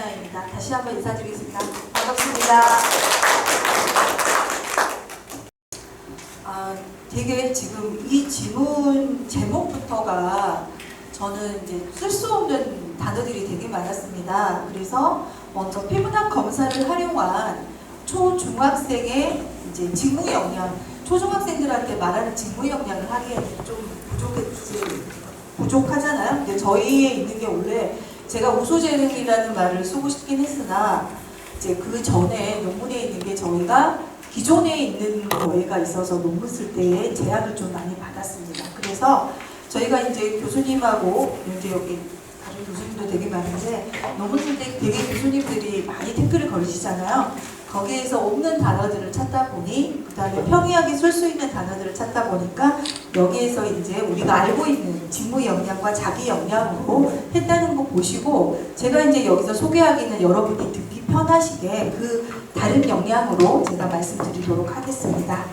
김하나입니다. 다시 한번 인사드리겠습니다. 반갑습니다. 되게 지금 이 질문 제목부터가 저는 이제 쓸 수 없는 단어들이 되게 많았습니다. 그래서 먼저 피부학 검사를 활용한 초중학생의 이제 직무 역량, 초중학생들한테 말하는 직무 역량을 하기에는 좀 부족하잖아요. 근데 저희에 있는 게 원래 제가 우수재능이라는 말을 쓰고 싶긴 했으나 이제 그 전에 논문에 있는 게 저희가 기존에 있는 거에가 있어서 논문 쓸 때에 제약을 좀 많이 받았습니다. 그래서 저희가 이제 교수님하고 이제 여기 다른 교수님도 되게 많은데 논문 쓸 때 되게 교수님들이 많이 댓글을 걸으시잖아요. 거기에서 없는 단어들을 찾다 보니 그 다음에 평이하게 쓸 수 있는 단어들을 찾다 보니까 여기에서 이제 우리가 알고 있는 직무 역량과 자기 역량으로 했다는 거 보시고 제가 이제 여기서 소개하기는 여러분이 듣기 편하시게 그 다른 역량으로 제가 말씀드리도록 하겠습니다.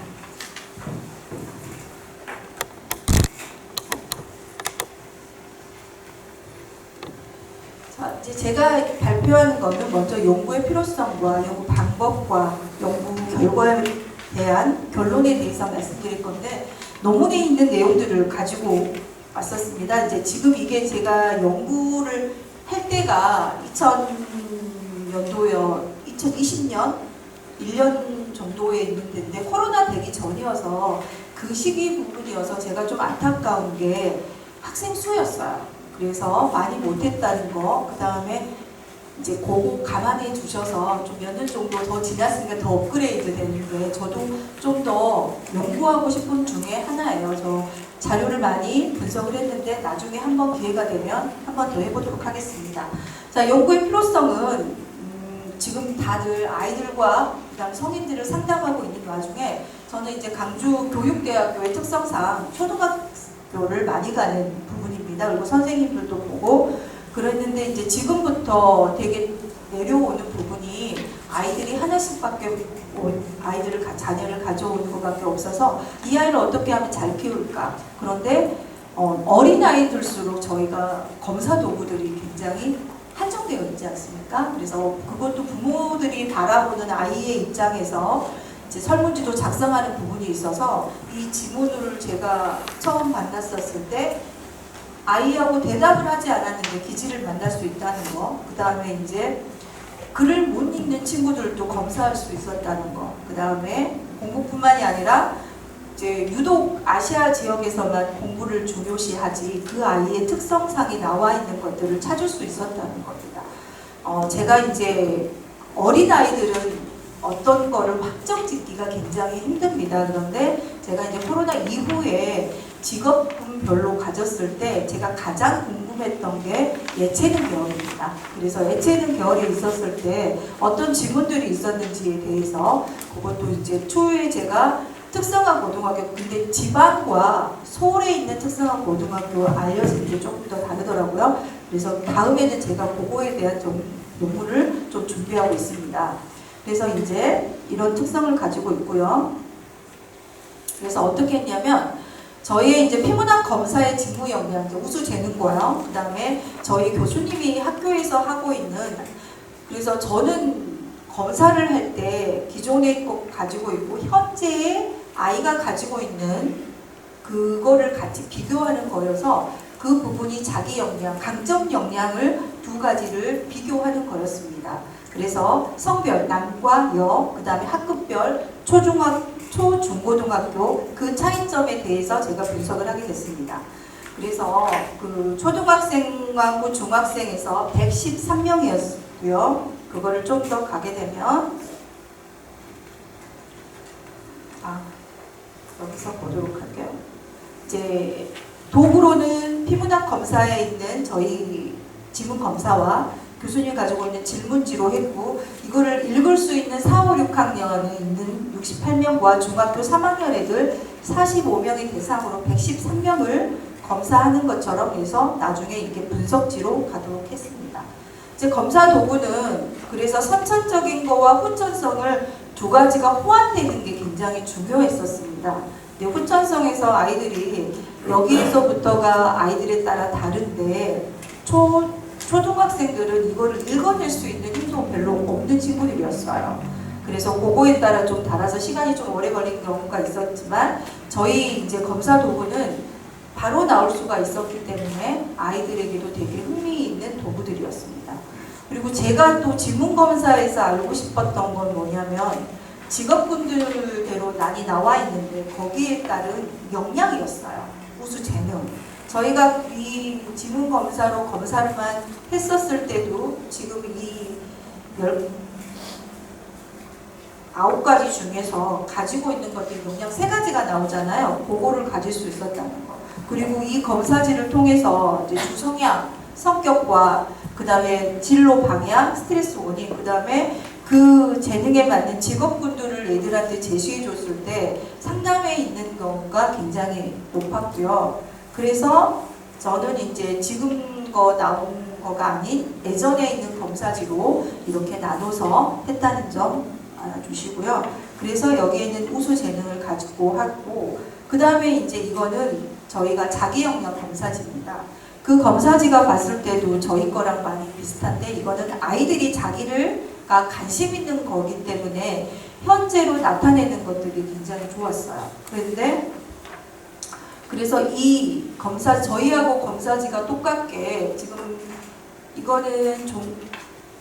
이제 제가 발표하는 것은 먼저 연구의 필요성과 연구 방법과 연구 결과에 대한 결론에 대해서 말씀드릴 건데 논문에 있는 내용들을 가지고 왔었습니다. 이제 지금 이게 제가 연구를 할 때가 2000년도요, 2020년 1년 정도에 있는데 코로나 되기 전이어서 그 시기 부분이어서 제가 좀 안타까운 게 학생 수였어요. 그래서 많이 못했다는 거, 그 다음에 이제 그거 감안해 주셔서 좀 몇 년 정도 더 지났으니까 더 업그레이드 되는데 저도 좀 더 연구하고 싶은 중에 하나예요. 저 자료를 많이 분석을 했는데 나중에 한번 기회가 되면 한번 더 해보도록 하겠습니다. 자, 연구의 필요성은 지금 다들 아이들과 그다음 성인들을 상담하고 있는 와중에 저는 이제 강주 교육대학교의 특성상 초등학교를 많이 가는 부분입니다. 그리고 선생님들도 보고 그랬는데 이제 지금부터 되게 내려오는 부분이 아이들이 하나씩밖에 자녀를 가져오는 것밖에 없어서 이 아이를 어떻게 하면 잘 키울까. 그런데 어린 아이들수록 저희가 검사 도구들이 굉장히 한정되어 있지 않습니까? 그래서 그것도 부모들이 바라보는 아이의 입장에서 이제 설문지도 작성하는 부분이 있어서 이 지문을 제가 처음 만났었을 때 아이하고 대답을 하지 않았는데 기지를 만날 수 있다는 거, 그 다음에 이제 글을 못 읽는 친구들도 검사할 수 있었다는 거, 그 다음에 공부뿐만이 아니라 이제 유독 아시아 지역에서만 공부를 중요시하지 그 아이의 특성상이 나와 있는 것들을 찾을 수 있었다는 겁니다. 제가 이제 어린 아이들은 어떤 거를 확정 짓기가 굉장히 힘듭니다. 그런데 제가 이제 코로나 이후에 직업군별로 가졌을 때 제가 가장 궁금했던 게 예체능 계열입니다. 그래서 예체능 계열에 있었을 때 어떤 질문들이 있었는지에 대해서 그것도 이제 초유에 제가 특성화 고등학교, 근데 지방과 서울에 있는 특성화 고등학교 알려진 게 조금 더 다르더라고요. 그래서 다음에는 제가 그거에 대한 좀 논문을 좀 준비하고 있습니다. 그래서 이제 이런 특성을 가지고 있고요. 그래서 어떻게 했냐면 저희의 이제 피부학 검사의 직무 역량, 우수 재능고요. 그 다음에 저희 교수님이 학교에서 하고 있는, 그래서 저는 검사를 할 때 기존의 것 가지고 있고 현재의 아이가 가지고 있는 그거를 같이 비교하는 거여서 그 부분이 자기 역량, 강점 역량을 두 가지를 비교하는 거였습니다. 그래서 성별, 남과 여, 그 다음에 학급별, 초중고등학교 그 차이점에 대해서 제가 분석을 하게 됐습니다. 그래서 그 초등학생하고 중학생에서 113명이었고요. 그거를 좀 더 가게 되면 여기서 보도록 할게요. 이제 도구로는 피부학 검사에 있는 저희 지문 검사와 교수님 가지고 있는 질문지로 했고 이거를 읽을 수 있는 4, 5, 6학년에 있는 68명과 중학교 3학년 애들 45명의 대상으로 113명을 검사하는 것처럼 해서 나중에 이렇게 분석지로 가도록 했습니다. 이제 검사 도구는 그래서 선천적인 거와 후천성을 두 가지가 호환되는 게 굉장히 중요했었습니다. 근데 후천성에서 아이들이 여기에서부터가 아이들에 따라 다른데 초등학생들은 이거를 읽어낼 수 있는 힘도 별로 없는 친구들이었어요. 그래서 그거에 따라 좀 달아서 시간이 좀 오래 걸린 경우가 있었지만 저희 이제 검사 도구는 바로 나올 수가 있었기 때문에 아이들에게도 되게 흥미있는 도구들이었습니다. 그리고 제가 또 지문검사에서 알고 싶었던 건 뭐냐면 직업군들대로 많이 나와 있는데 거기에 따른 역량이었어요. 우수 재능. 저희가 이 지문검사로 검사를만 했었을 때도 지금 이 9가지 중에서 가지고 있는 것들이 역량 3가지가 나오잖아요. 그거를 가질 수 있었다는 거. 그리고 이 검사지를 통해서 이제 주성향, 성격과 그 다음에 진로 방향, 스트레스 원인, 그 다음에 그 재능에 맞는 직업군들을 애들한테 제시해 줬을 때 상담에 있는 경우가 굉장히 높았고요. 그래서 저는 이제 지금 거 나온 거가 아닌 예전에 있는 검사지로 이렇게 나눠서 했다는 점 알아주시고요. 그래서 여기에는 우수 재능을 가지고 하고, 그 다음에 이제 이거는 저희가 자기 역량 검사지입니다. 그 검사지가 봤을 때도 저희 거랑 많이 비슷한데 이거는 아이들이 자기가 관심 있는 거기 때문에 현재로 나타내는 것들이 굉장히 좋았어요. 그런데 그래서 이 저희하고 검사지가 똑같게 지금 이거는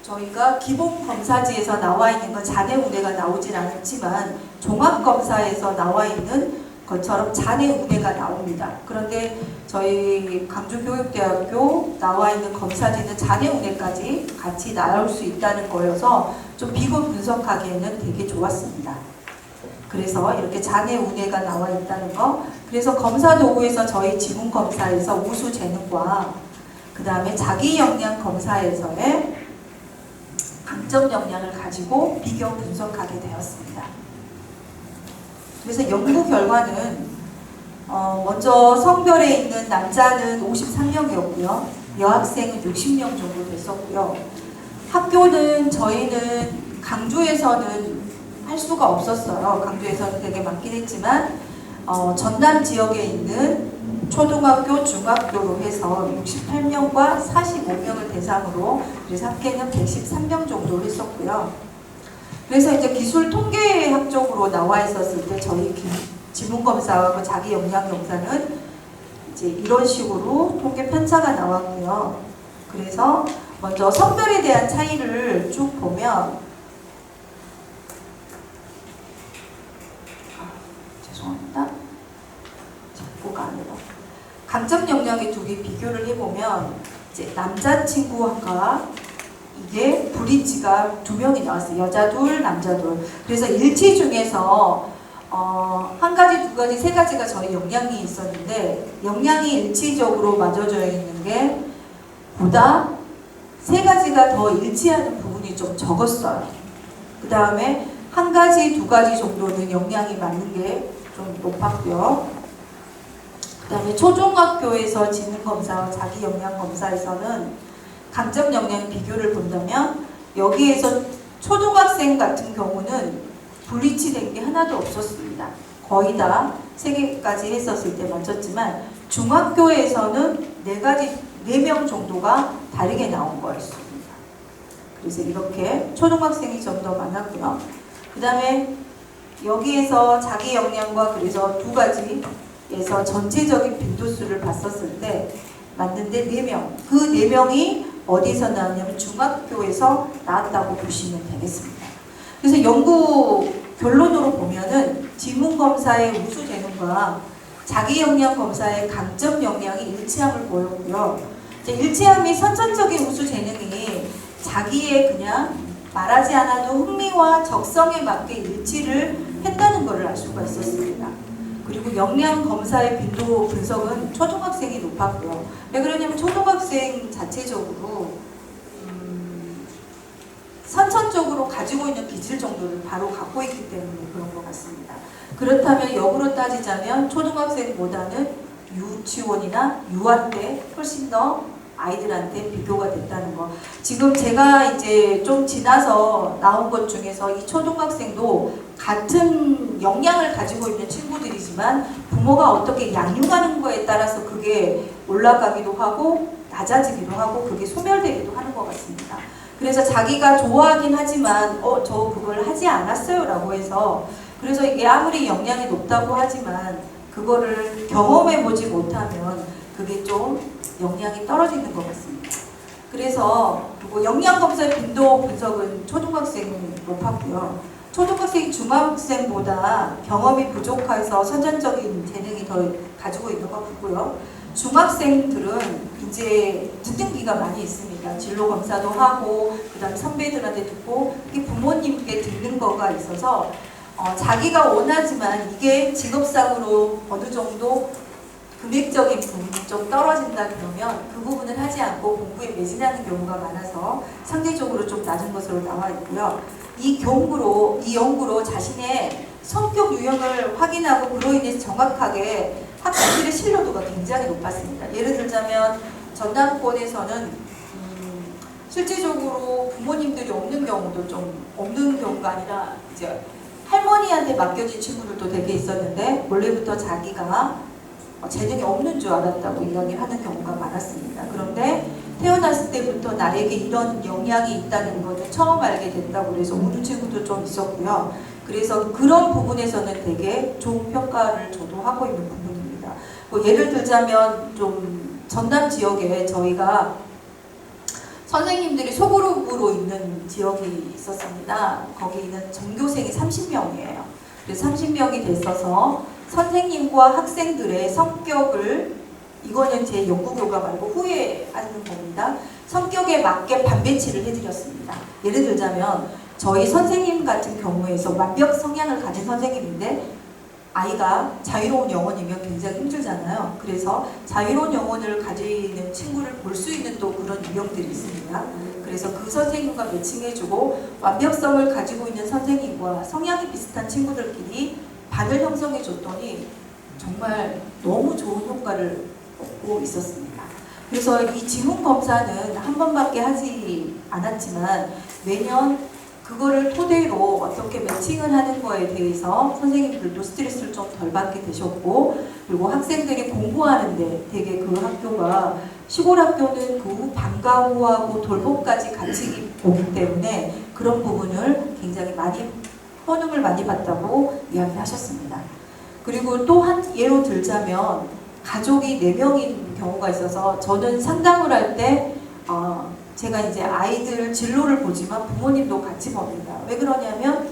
저희가 기본 검사지에서 나와 있는 건 잔해 운해가 나오진 않지만 종합검사에서 나와 있는 것처럼 잔해 운해가 나옵니다. 그런데 저희 강주교육대학교 나와 있는 검사지는 잔해 운해까지 같이 나올 수 있다는 거여서 좀 비교 분석하기에는 되게 좋았습니다. 그래서 이렇게 잔해 운해가 나와 있다는 거. 그래서 검사 도구에서 저희 지문검사에서 우수 재능과 그 다음에 자기 역량 검사에서의 강점 역량을 가지고 비교 분석하게 되었습니다. 그래서 연구 결과는 먼저 성별에 있는 남자는 53명이었고요. 여학생은 60명 정도 됐었고요. 학교는 저희는 강주에서는 할 수가 없었어요. 강주에서는 되게 많긴 했지만 전남 지역에 있는 초등학교, 중학교로 해서 68명과 45명을 대상으로 그래서 합계는 113명 정도 했었고요. 그래서 이제 기술 통계학적으로 나와 있었을 때 저희 지문검사하고 자기 역량 검사는 이제 이런 식으로 통계 편차가 나왔고요. 그래서 먼저 성별에 대한 차이를 쭉 보면 죄송합니다. 작고가 아니라 강점 역량의 두 개 비교를 해보면 이제 남자친구가 이게 브릿지가 2명이 나왔어요. 여자 둘, 남자 둘. 그래서 일치 중에서 한 가지, 두 가지, 세 가지가 저희 역량이 있었는데 역량이 일치적으로 맞춰져 있는 게 보다 세 가지가 더 일치하는 부분이 좀 적었어요. 그 다음에 한 가지, 두 가지 정도는 역량이 맞는 게 좀 높았고요. 그 다음에 초중학교에서 지능검사와 자기 역량 검사에서는 강점 역량 비교를 본다면 여기에서 초등학생 같은 경우는 분리치된 게 하나도 없었습니다. 거의 다 3개까지 했었을 때 맞췄지만 중학교에서는 4명 정도가 다르게 나온 거였습니다. 그래서 이렇게 초등학생이 좀 더 많았고요. 그 다음에 여기에서 자기 역량과 그래서 2가지에서 전체적인 빈도수를 봤었을 때 맞는데 4명. 그 4명이 어디서 나왔냐면 중학교에서 나왔다고 보시면 되겠습니다. 그래서 연구 결론으로 보면은 지문검사의 우수 재능과 자기 역량 검사의 강점 역량이 일치함을 보였고요. 이제 일치함이 선천적인 우수 재능이 자기의 그냥 말하지 않아도 흥미와 적성에 맞게 일치를 했다는 것을 알 수가 있었습니다. 그리고 역량 검사의 빈도 분석은 초등학생이 높았고요. 왜 그러냐면 초등학생 자체적으로 선천적으로 가지고 있는 기질 정도를 바로 갖고 있기 때문에 그런 것 같습니다. 그렇다면 역으로 따지자면 초등학생보다는 유치원이나 유아 때 훨씬 더 아이들한테 비교가 됐다는 거. 지금 제가 이제 좀 지나서 나온 것 중에서 이 초등학생도 같은 역량을 가지고 있는 친구들이지만 부모가 어떻게 양육하는 거에 따라서 그게 올라가기도 하고 낮아지기도 하고 그게 소멸되기도 하는 것 같습니다. 그래서 자기가 좋아하긴 하지만 저 그걸 하지 않았어요 라고 해서, 그래서 이게 아무리 영양이 높다고 하지만 그거를 경험해보지 못하면 그게 좀 영양이 떨어지는 것 같습니다. 그래서 그리고 영양검사의 빈도 분석은 초등학생이 높았고요. 초등학생이 중학생보다 경험이 부족해서 선천적인 재능이 더 가지고 있는 것 같고요. 중학생들은 이제 듣는 귀가 많이 있습니다. 진로 검사도 하고 그다음 선배들한테 듣고 이게 부모님께 듣는 거가 있어서 자기가 원하지만 이게 직업상으로 어느 정도 금액적인 부분이 좀 떨어진다 그러면 그 부분을 하지 않고 공부에 매진하는 경우가 많아서 상대적으로 좀 낮은 것으로 나와 있고요. 이 연구로 자신의 성격 유형을 확인하고 그로 인해서 정확하게 학생들의 신뢰도가 굉장히 높았습니다. 예를 들자면 전남권에서는 실제적으로 부모님들이 없는 경우도 좀 없는 경우가 아니라 이제 할머니한테 맡겨진 친구들도 되게 있었는데 원래부터 자기가 재능이 없는 줄 알았다고 이야기를 하는 경우가 많았습니다. 그런데 태어났을 때부터 나에게 이런 영향이 있다는 것을 처음 알게 됐다고 그래서 우는 친구도 좀 있었고요. 그래서 그런 부분에서는 되게 좋은 평가를 저도 하고 있는 부분입니다. 뭐 예를 들자면 좀 전남 지역에 저희가 선생님들이 소그룹으로 있는 지역이 있었습니다. 거기는 전교생이 30명이에요. 그래서 30명이 됐어서 선생님과 학생들의 성격을, 이거는 제 연구 결과 말고 후에 하는 겁니다. 성격에 맞게 반배치를 해드렸습니다. 예를 들자면 저희 선생님 같은 경우에서 완벽 성향을 가진 선생님인데 아이가 자유로운 영혼이면 굉장히 힘들잖아요. 그래서 자유로운 영혼을 가지는 친구를 볼 수 있는 또 그런 유형들이 있습니다. 그래서 그 선생님과 매칭해주고 완벽성을 가지고 있는 선생님과 성향이 비슷한 친구들끼리 반을 형성해줬더니 정말 너무 좋은 효과를 얻고 있었습니다. 그래서 이 지문검사는 한 번밖에 하지 않았지만 매년 그거를 토대로 어떻게 매칭을 하는 거에 대해서 선생님들도 스트레스를 좀 덜 받게 되셨고, 그리고 학생들이 공부하는데 되게 그 학교가 시골 학교는 그 후 방과후하고 돌봄까지 같이 오기 때문에 그런 부분을 굉장히 많이 효능을 많이 봤다고 이야기하셨습니다. 그리고 또 한 예로 들자면 가족이 4명인 경우가 있어서 저는 상담을 할 때 제가 이제 아이들 진로를 보지만 부모님도 같이 봅니다. 왜 그러냐면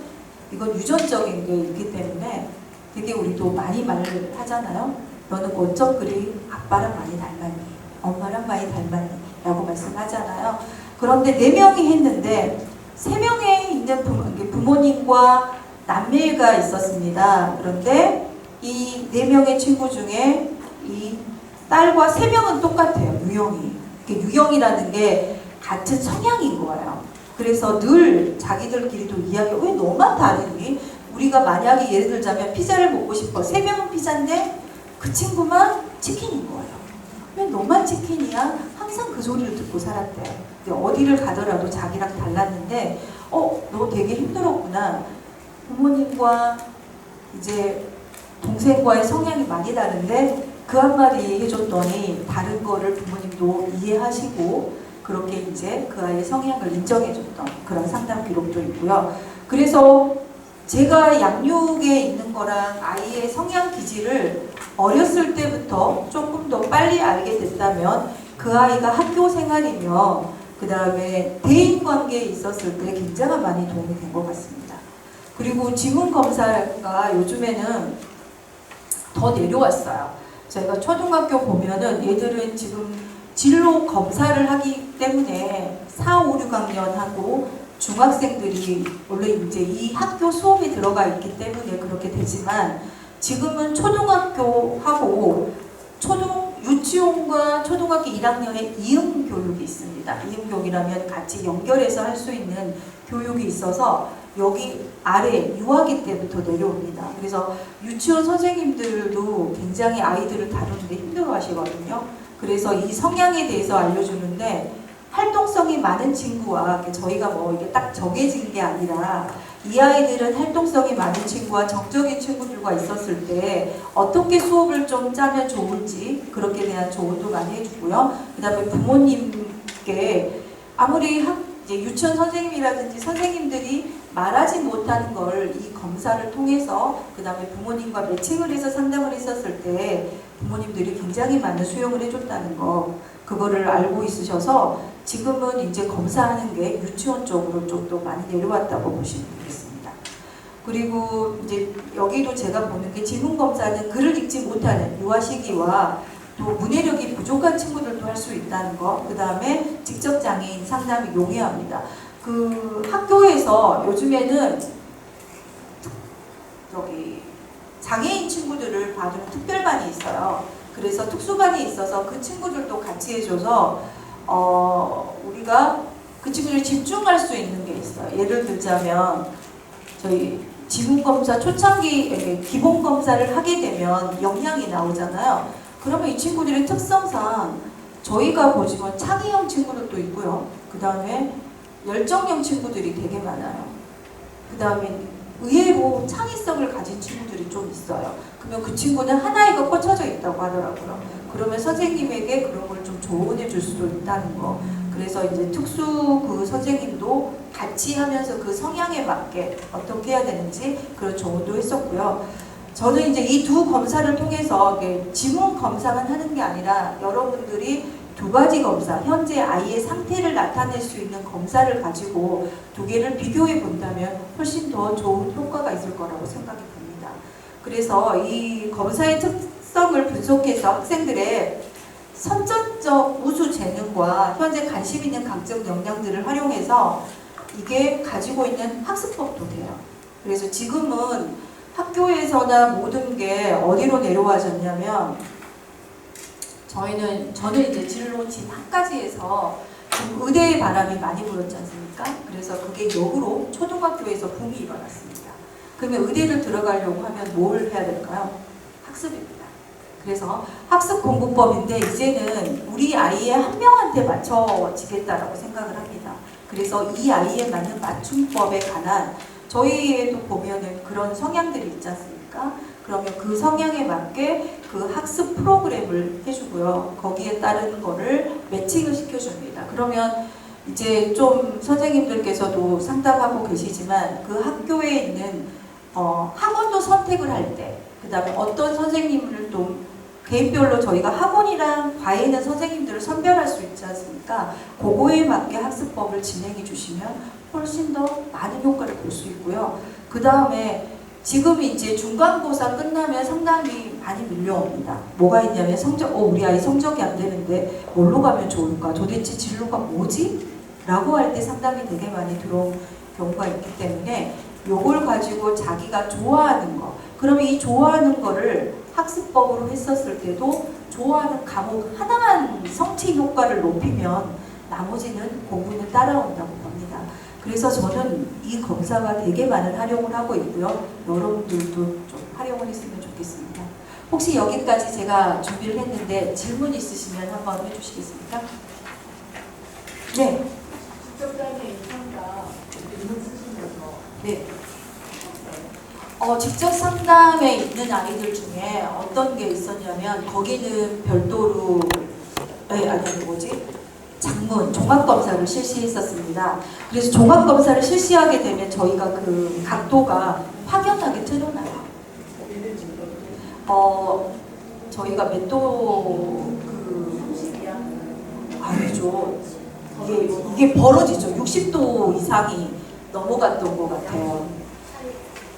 이건 유전적인 게 있기 때문에 되게 우리도 많이 말을 하잖아요. 너는 어쩜 그리 아빠랑 많이 닮았니? 엄마랑 많이 닮았니? 라고 말씀하잖아요. 그런데 4명이 했는데 3명에 있는 부모님과 남매가 있었습니다. 그런데 이 4명의 친구 중에 이 딸과 3명은 똑같아요. 유형이. 유형이라는 게 같은 성향인 거예요. 그래서 늘 자기들끼리도 이야기, 왜 너만 다르니? 우리가 만약에 예를 들자면 피자를 먹고 싶어. 3명은 피자인데 그 친구만 치킨인 거예요. 왜 너만 치킨이야? 항상 그 소리를 듣고 살았대요. 어디를 가더라도 자기랑 달랐는데 너 되게 힘들었구나. 부모님과 이제 동생과의 성향이 많이 다른데 그 한마디 해줬더니 다른 거를 부모님도 이해하시고 그렇게 이제 그 아이의 성향을 인정해줬던 그런 상담 기록도 있고요. 그래서 제가 양육에 있는 거랑 아이의 성향 기질을 어렸을 때부터 조금 더 빨리 알게 됐다면 그 아이가 학교 생활이며 그 다음에 대인관계에 있었을 때 굉장히 많이 도움이 된 것 같습니다. 그리고 지문검사가 요즘에는 더 내려왔어요. 저희가 초등학교 보면은 얘들은 지금 진로 검사를 하기 때문에 4, 5, 6학년 하고 중학생들이 원래 이제 이 학교 수업에 들어가 있기 때문에 그렇게 되지만 지금은 초등학교하고 유치원과 초등학교 1학년에 이응 교육이 있습니다. 이응 교육이라면 같이 연결해서 할 수 있는 교육이 있어서 여기 아래 유아기 때부터 내려옵니다. 그래서 유치원 선생님들도 굉장히 아이들을 다루는데 힘들어 하시거든요. 그래서 이 성향에 대해서 알려주는데 활동성이 많은 친구와 저희가 뭐 이게 딱 정해진 게 아니라 이 아이들은 활동성이 많은 친구와 정적인 친구들과 있었을 때 어떻게 수업을 좀 짜면 좋을지 그렇게 대한 조언도 많이 해주고요. 그 다음에 부모님께 아무리 이제 유치원 선생님이라든지 선생님들이 말하지 못하는 걸 이 검사를 통해서 그 다음에 부모님과 매칭을 해서 상담을 했었을 때 부모님들이 굉장히 많은 수용을 해줬다는 거 그거를 알고 있으셔서 지금은 이제 검사하는 게 유치원 쪽으로 좀 더 많이 내려왔다고 보시면 되겠습니다. 그리고 이제 여기도 제가 보는 게 지문검사는 글을 읽지 못하는 유아 시기와 또 문해력이 부족한 친구들도 할 수 있다는 거, 그 다음에 직접장애인 상담이 용이합니다. 그 학교에서 요즘에는 저기 장애인 친구들을 봐주는 특별반이 있어요. 그래서 특수반이 있어서 그 친구들도 같이 해줘서 우리가 그 친구들이 집중할 수 있는 게 있어요. 예를 들자면 저희 지문검사 초창기 기본검사를 하게 되면 역량이 나오잖아요. 그러면 이 친구들의 특성상 저희가 보지만 창의형 친구들도 있고요. 그 다음에 열정형 친구들이 되게 많아요. 그 다음에 의외로 창의성을 가진 친구들이 좀 있어요. 그러면 그 친구는 하나이가 꽂혀져 있다고 하더라고요. 그러면 선생님에게 그런 걸 좀 조언해 줄 수도 있다는 거. 그래서 이제 특수 그 선생님도 같이 하면서 그 성향에 맞게 어떻게 해야 되는지 그런 조언도 했었고요. 저는 이제 이 두 검사를 통해서 지문 검사만 하는 게 아니라 여러분들이 두 가지 검사, 현재 아이의 상태를 나타낼 수 있는 검사를 가지고 두 개를 비교해 본다면 훨씬 더 좋은 효과가 있을 거라고 생각이 듭니다. 그래서 이 검사의 특성을 분석해서 학생들의 선천적 우수 재능과 현재 관심 있는 각종 역량들을 활용해서 이게 가지고 있는 학습법도 돼요. 그래서 지금은 학교에서나 모든 게 어디로 내려와졌냐면 저는 이제 진로 진 학까지에서 지금 의대의 바람이 많이 불었지 않습니까? 그래서 그게 역으로 초등학교에서 붐이 일어났습니다. 그러면 의대를 들어가려고 하면 뭘 해야 될까요? 학습입니다. 그래서 학습 공부법인데 이제는 우리 아이의 한 명한테 맞춰지겠다라고 생각을 합니다. 그래서 이 아이에 맞는 맞춤법에 관한 저희에도 보면은 그런 성향들이 있지 않습니까? 그러면 그 성향에 맞게 그 학습 프로그램을 해주고요. 거기에 따른 거를 매칭을 시켜줍니다. 그러면 이제 좀 선생님들께서도 상담하고 계시지만 그 학교에 있는 학원도 선택을 할 때, 그 다음에 어떤 선생님을 또 개인별로 저희가 학원이랑 과외는 선생님들을 선별할 수 있지 않습니까? 그거에 맞게 학습법을 진행해 주시면 훨씬 더 많은 효과를 볼 수 있고요. 그 다음에 지금 이제 중간고사 끝나면 상담이 많이 밀려옵니다. 뭐가 있냐면 우리 아이 성적이 안 되는데 뭘로 가면 좋을까? 도대체 진로가 뭐지? 라고 할 때 상담이 되게 많이 들어온 경우가 있기 때문에 요걸 가지고 자기가 좋아하는 거, 그러면 이 좋아하는 거를 학습법으로 했었을 때도 좋아하는 과목 하나만 성취 효과를 높이면 나머지는 공부는 따라온다고 봅니다. 그래서 저는 이 검사가 되게 많은 활용을 하고 있고요. 여러분들도 좀 활용을 했으면 좋겠습니다. 혹시 여기까지 제가 준비를 했는데 질문 있으시면 한번 해주시겠습니까? 네. 직접장애인 상담 질문 쓰시면서 네. 직접 상담에 있는 아이들 중에 어떤 게 있었냐면 거기는 별도로 장문 종합검사를 실시했었습니다. 그래서 종합검사를 실시하게 되면 저희가 그 각도가 확연하게 틀어나요. 저희가 몇 도 아니죠. 이게 벌어지죠. 60도 이상이 넘어갔던 것 같아요.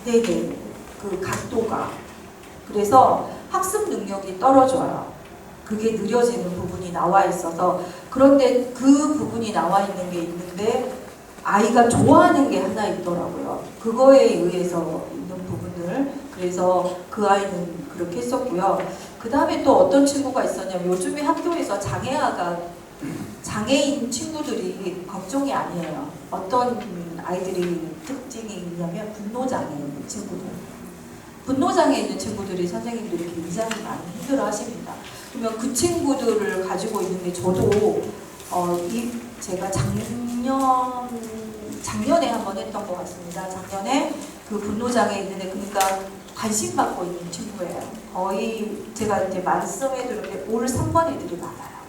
네네. 그 각도가. 그래서 학습 능력이 떨어져요. 그게 느려지는 부분이 나와 있어서. 그런데 그 부분이 나와 있는 게 있는데 아이가 좋아하는 게 하나 있더라고요. 그거에 의해서 있는 부분을. 그래서 그 아이는 그렇게 했었고요. 그 다음에 또 어떤 친구가 있었냐면 요즘에 학교에서 장애인 친구들이 걱정이 아니에요. 어떤 아이들이 특징이 있냐면 분노장애 있는 친구들. 분노장애 있는 친구들이 선생님들이 굉장히 많이 힘들어 하십니다. 그러면 그 친구들을 가지고 있는 게 저도 제가 작년에 한번 했던 것 같습니다. 작년에 그 분노장애 있는 애, 그러니까 관심 받고 있는 친구예요. 거의 제가 이제 말씀해 드렸는데 올 3번 애들이 많아요.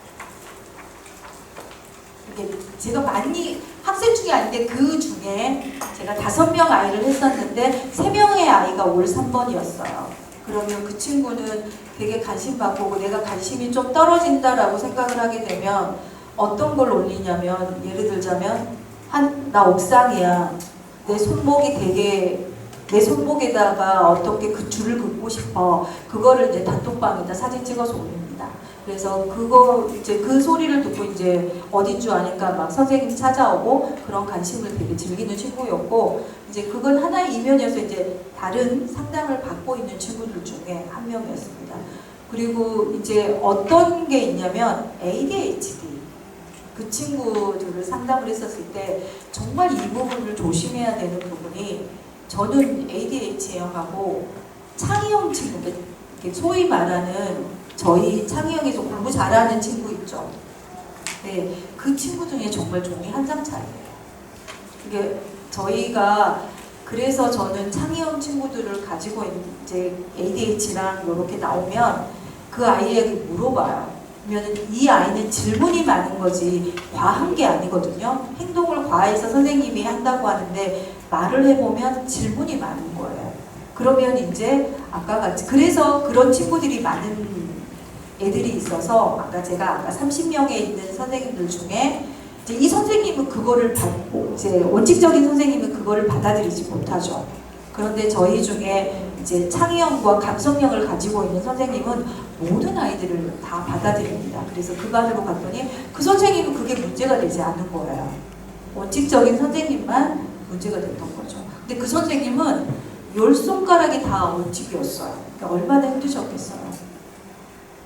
이게 제가 많이 학생 중에 아닌데 그 중에 제가 5명 아이를 했었는데 3명의 아이가 올 3번이었어요. 그러면 그 친구는 되게 관심 받고 내가 관심이 좀 떨어진다라고 생각을 하게 되면 어떤 걸 올리냐면, 예를 들자면 나 옥상이야. 내 손목에다가 어떻게 그 줄을 긋고 싶어. 그거를 이제 단톡방에다 사진 찍어서 올립니다. 그래서 이제 그 소리를 듣고 이제 어딘 줄 아니까 막 선생님 찾아오고 그런 관심을 되게 즐기는 친구였고, 이제 그건 하나의 이면이어서 이제 다른 상담을 받고 있는 친구들 중에 한 명이었습니다. 그리고 이제 어떤 게 있냐면 ADHD. 그 친구들을 상담을 했었을 때 정말 이 부분을 조심해야 되는 부분이, 저는 ADHD하고 창의형 친구들, 소위 말하는 저희 창의형에서 공부 잘하는 친구 있죠. 네, 그 친구 중에 정말 종이 한 장 차이예요. 이게 저희가 그래서 저는 창의형 친구들을 가지고 있는 이제 ADHD랑 이렇게 나오면 그 아이에게 물어봐요. 그러면 이 아이는 질문이 많은 거지 과한 게 아니거든요. 행동을 과해서 선생님이 한다고 하는데 말을 해보면 질문이 많은 거예요. 그러면 이제 아까 같이, 그래서 그런 친구들이 많은 애들이 있어서 아까 30명에 있는 선생님들 중에 이제 이 선생님은 그거를 이제 원칙적인 선생님은 그거를 받아들이지 못하죠. 그런데 저희 중에 이제 창의형과 감성형을 가지고 있는 선생님은 모든 아이들을 다 받아들입니다. 그래서 그 반으로 갔더니 그 선생님은 그게 문제가 되지 않은 거예요. 원칙적인 선생님만 문제가 됐던 거죠. 근데 그 선생님은 10손가락이 다 원칙이었어요. 그러니까 얼마나 힘드셨겠어요.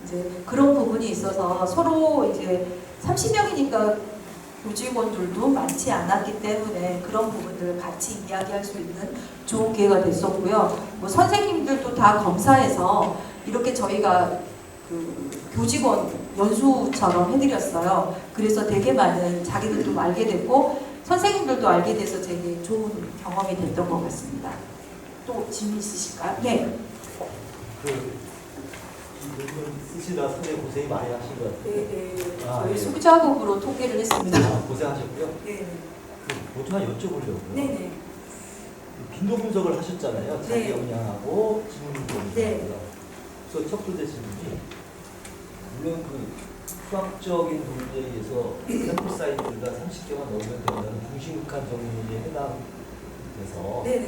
이제 그런 부분이 있어서 서로 이제 30명이니까 교직원들도 많지 않았기 때문에 그런 부분들을 같이 이야기할 수 있는 좋은 기회가 됐었고요. 뭐 선생님들도 다 검사해서 이렇게 저희가 그 교직원 연수처럼 해드렸어요. 그래서 되게 많은 자기들도 알게 됐고 선생님들도 알게 돼서 되게 좋은 경험이 됐던 것 같습니다. 또 질문 있으실까요? 네. 쓰시다 선생님 고생이 많이 하신 것 같아요. 네. 아, 저희 예. 소자국으로 통계를 했습니다. 고생하셨고요. 네. 보통 하나 여쭤보려고요. 네네. 빈도 분석을 하셨잖아요. 자기 네. 역량하고 지문 분석을. 네. 그래서 첫 번째 질문이, 물론 그 수학적인 논리에 의해서 샘플 사이즈가 30개가 넘으면 된다는 중심국한 정리에 해당돼서 네네.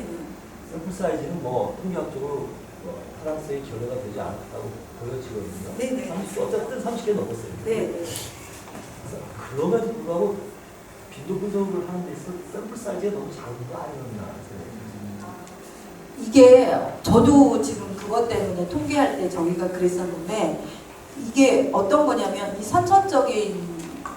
샘플 사이즈는 뭐 통계학적으로 프랑스의 결례가 되지 않았다고 보여지거든요. 네네. 어쨌든 30개 넘었어요. 네. 그래서 그럼에도 불구하고 빈도 분석을 하는 데 있어서 샘플 사이즈가 너무 작은 거 아니었나 생각해요. 이게 저도 지금 그것 때문에 통계할 때 저희가 그랬었는데, 이게 어떤 거냐면 이 선천적인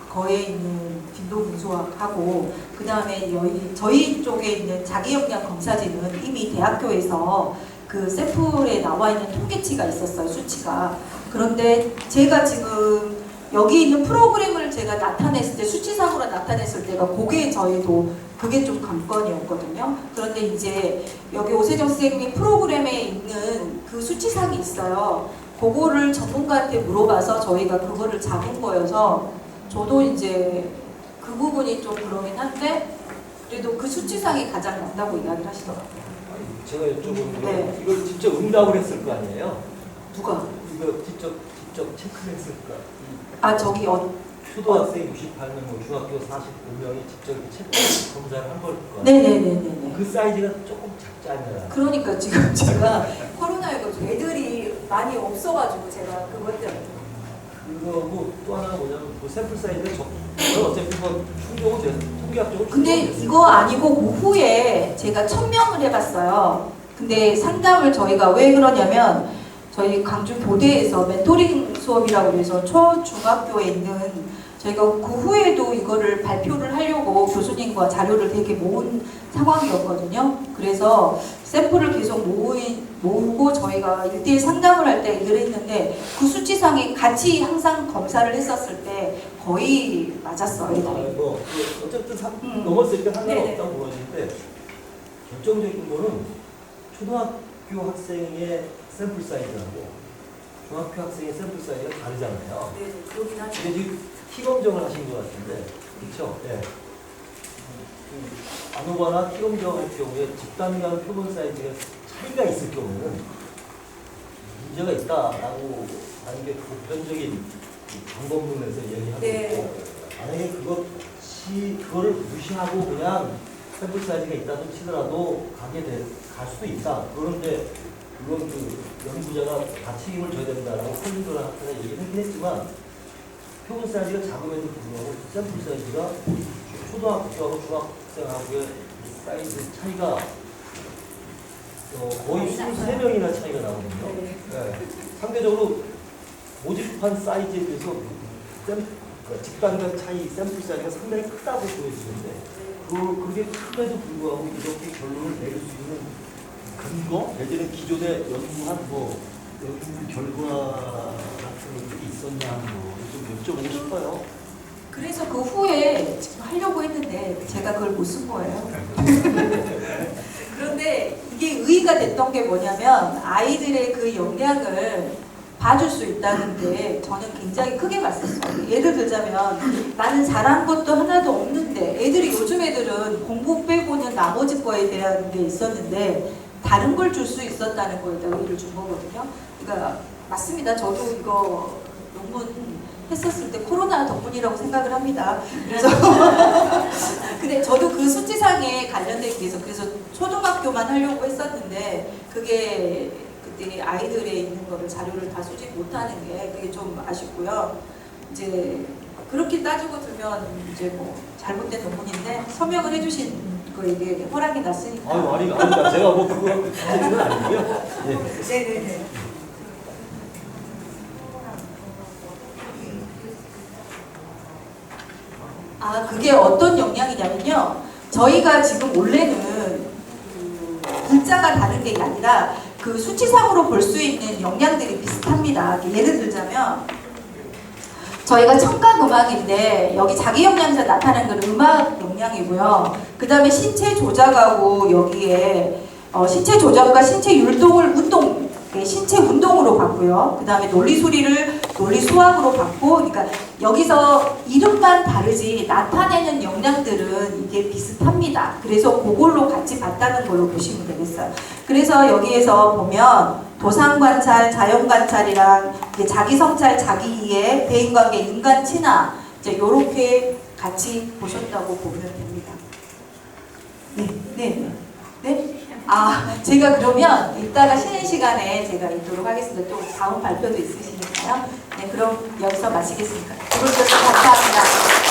거에 있는 빈도 분석하고 그 다음에 저희 쪽에 있는 자기 역량 검사지는 이미 대학교에서 그 샘플에 나와 있는 통계치가 있었어요. 수치가. 그런데 제가 지금 여기 있는 프로그램을 제가 나타냈을 때, 수치상으로 나타냈을 때가 저희도 그게 좀 관건이었거든요. 그런데 이제 여기 오세정 선생님이 프로그램에 있는 그 수치상이 있어요. 그거를 전문가한테 물어봐서 저희가 그거를 잡은 거여서 저도 이제 그 부분이 좀 그러긴 한데 그래도 그 수치상이 가장 낫다고 이야기를 하시더라고요. 제가 여쭤보는 건 네. 이걸 직접 응답을 했을 거 아니에요? 누가? 이거 직접 체크를 했을까? 저기 초등학생 68명, 뭐 중학교 45명이 직접 체크 검사를 한 걸 거예요. 네네네네. 그 사이즈가 조금 작지 않나요? 그러니까 지금 제가 코로나19 애들이 많이 없어가지고 제가 그것 때문에. 그리고 뭐 또 하나는 뭐냐면 그 샘플 사이즈가 어차피 뭐 충족은 돼서 통계학적으로. 근데 이거 아니고 그 후에 제가 1000명을 해봤어요. 근데 상담을 저희가 왜 그러냐면 저희 광주 교대에서 멘토링 수업이라고 해서 초중학교에 있는 저희가 그 후에도 이거를 발표를 하려고 하려고 교수님과 자료를 되게 모은 상황이었거든요. 그래서 샘플을 계속 모으고 저희가 1대1 상담을 할 때 일을 했는데 그 수치상이 같이 항상 검사를 했었을 때 거의 맞았어요. 뭐 어쨌든 넘었으니까 네네. 상관없다고 보여지는데 결정적인 거는 초등학교 학생의 샘플 사이즈하고 중학교 학생의 샘플 사이즈가 다르잖아요. 네, 그러긴 하죠. 근데 지금 티 검정을 하신 것 같은데, 그렇죠? 예. 아노바나 티 검정할 경우에 집단간 표본 사이즈가 차이가 있을 경우는 문제가 있다라고 하는 게 보편적인 방법론에서 이야기하고 네. 있고, 만약에 그거를 무시하고 그냥 샘플 사이즈가 있다고 치더라도 갈 수도 있다. 그런데 그건 연구자가 다 책임을 져야 된다라고 콜린도랑 학회가 얘기를 하긴 했지만 표본 사이즈가 작음에도 불구하고 샘플 사이즈가 초등학교하고 중학생하고의 사이즈 차이가 거의 23명이나 차이가 나거든요. 네. 상대적으로 모집한 사이즈에 비해서 집단 간 차이, 샘플 사이즈가 상당히 크다고 보여지는데 그게 큼에도 불구하고 이렇게 결론을 내릴 수 있는 근거? 예전에 기존에 연구한 연구 결과 같은 것들이 있었냐 좀 여쭤보고 싶어요. 그래서 그 후에 지금 하려고 했는데 제가 그걸 못 쓴 거예요. 그런데 이게 의의가 됐던 게 뭐냐면 아이들의 그 역량을 봐줄 수 있다는 게 저는 굉장히 크게 봤었어요. 예를 들자면 나는 잘한 것도 하나도 없는데 요즘 애들은 공부 빼고는 나머지 거에 대한 게 있었는데 다른 걸 줄 수 있었다는 거에다 의의를 준 거거든요. 그러니까 맞습니다. 저도 이거 논문 했었을 때 코로나 덕분이라고 생각을 합니다. 그래서 근데 저도 그 수치상에 관련되기 위해서 그래서 초등학교만 하려고 했었는데 그게 그때 아이들에 있는 거를 자료를 다 수집 못하는 게 그게 좀 아쉽고요. 이제 그렇게 따지고 들면 이제 뭐 잘못된 논문인데 서명을 해주신 거에게 허락이 났으니까. 아닙니다. 제가 그거 하는 건 아니고요. 네. 네네네. 그게 어떤 영향이냐면요. 저희가 지금 원래는 글자가 다른 게 아니라 그 수치상으로 볼 수 있는 영향들이 비슷합니다. 예를 들자면 저희가 청각 음악인데 여기 자기 영양자 나타나는 건 음악 영향이고요. 그 다음에 신체 조작하고 여기에 신체 조작과 신체 율동을 신체 운동으로 봤고요. 그 다음에 논리 소리를 논리 수학으로 봤고, 그러니까 여기서 이름만 다르지 나타내는 영향들은 이게 비슷합니다. 그래서 그걸로 같이 봤다는 걸로 보시면 되겠어요. 그래서 여기에서 보면 도상관찰, 자연관찰이랑 자기성찰, 자기이해, 대인관계, 인간 친화 이제 이렇게 같이 보셨다고 보면 됩니다. 네. 제가 그러면 이따가 쉬는 시간에 제가 있도록 하겠습니다. 또 다음 발표도 있으시니까요. 네, 그럼 여기서 마치겠습니다. 들어주셔서 감사합니다.